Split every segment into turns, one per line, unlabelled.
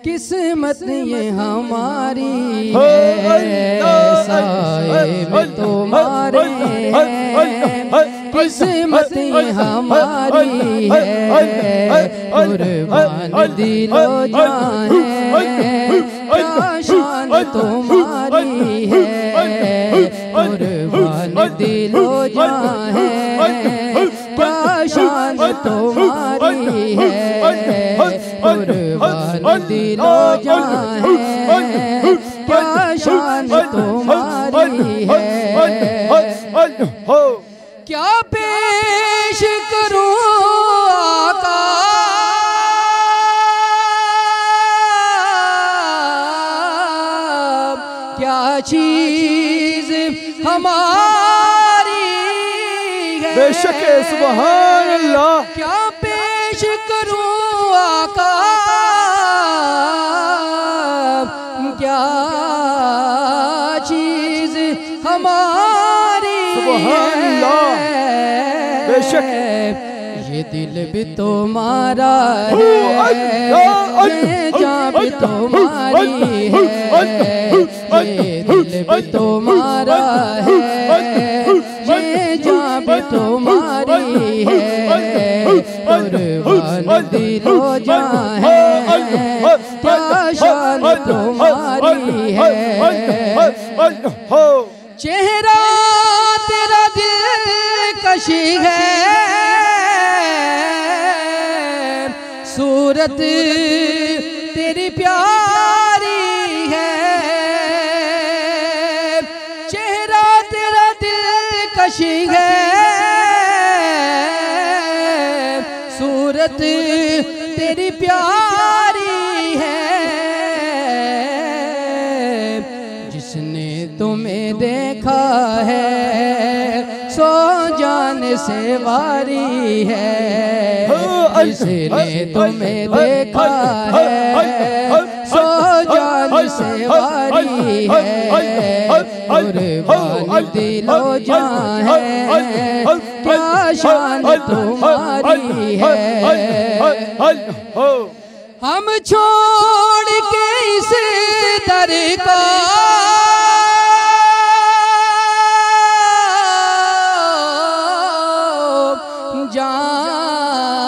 किस्मत ये हमारी है, साए में तुम्हारे हैं, किस्मत ये हमारी है, कुर्बान दिलो जान है, क्या शान तुम्हारी है, कुर्बान दिलो जान है, क्या शान तुम्हारी है, कुर्बान दिलो जान है, क्या शान तुम्हारी है। क्या पेश करूं आका, क्या चीज हमारी है,
बेशक है, सुभान अल्लाह।
क्या पेश करूं आका, क्या चीज हमारी है,
बेशक
ये दिल भी तुम्हारा है, ये जान भी तुम्हारी है, ये दिल भी तुम्हारा है, ये जान भी तुम्हारी है, कुर्बान दिलो जान है, क्या शान तुम्हारी है। चेहरा तेरा दिल कशी है, सूरत तेरी प्यारी है, चेहरा तेरा दिल कशी है, सूरत तेरी प्यारी है, जिसने तुम्हें देखा है सो जान से वारी है, जिसने तुम्हें देखा है सो जान से वारी है, कुर्बान दिलो जान है, क्या शान तुम्हारी है। हम छोड़ के इस दर को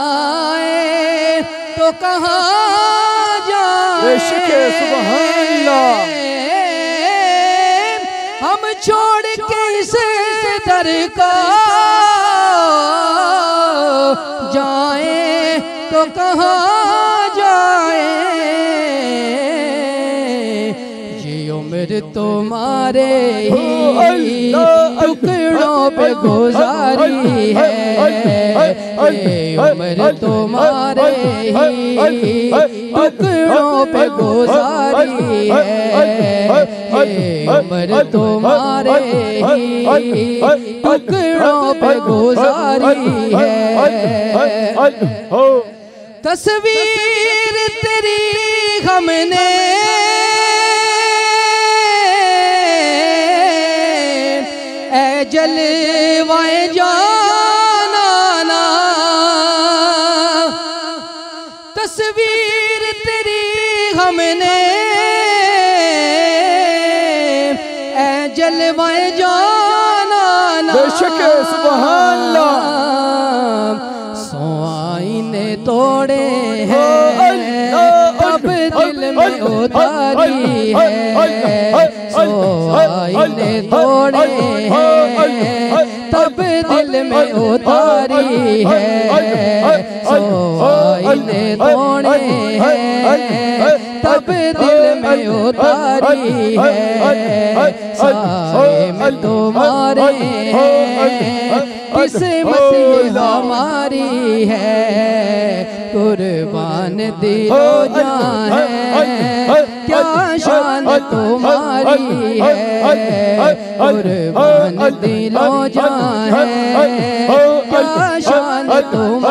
जाए तो कहाँ जाए,
सुभान अल्लाह।
हम छोड़ के इस दर को जाए तो कहाँ जाए, ये उम्र तुम्हारे ही टुकड़ों पे गुजारी है, ये उम्र तुम्हारे ही टुकड़ों पे गुजारी है, ये उम्र तुम्हारे ही टुकड़ों पे गुजारी है। तस्वीर तेरी हमने ऐ जलवाए जाना, तस्वीर तेरी हमने ऐ जलवाए जाना,
बेशक है, सुभान अल्लाह।
सो आईने तोड़े हैं तब दिल में उतारी है, सो आईने तोड़े हैं तब दिल में उतारी है, सो आईने तोड़े हैं तब दिल में उतारी है, साए में तुम्हारे हैं, किस्मत ये हमारी है, कुर्बान दिलो जान है, क्या शान तुम्हारी है, कुर्बान दिलो जान है, क्या शान तुम्हारी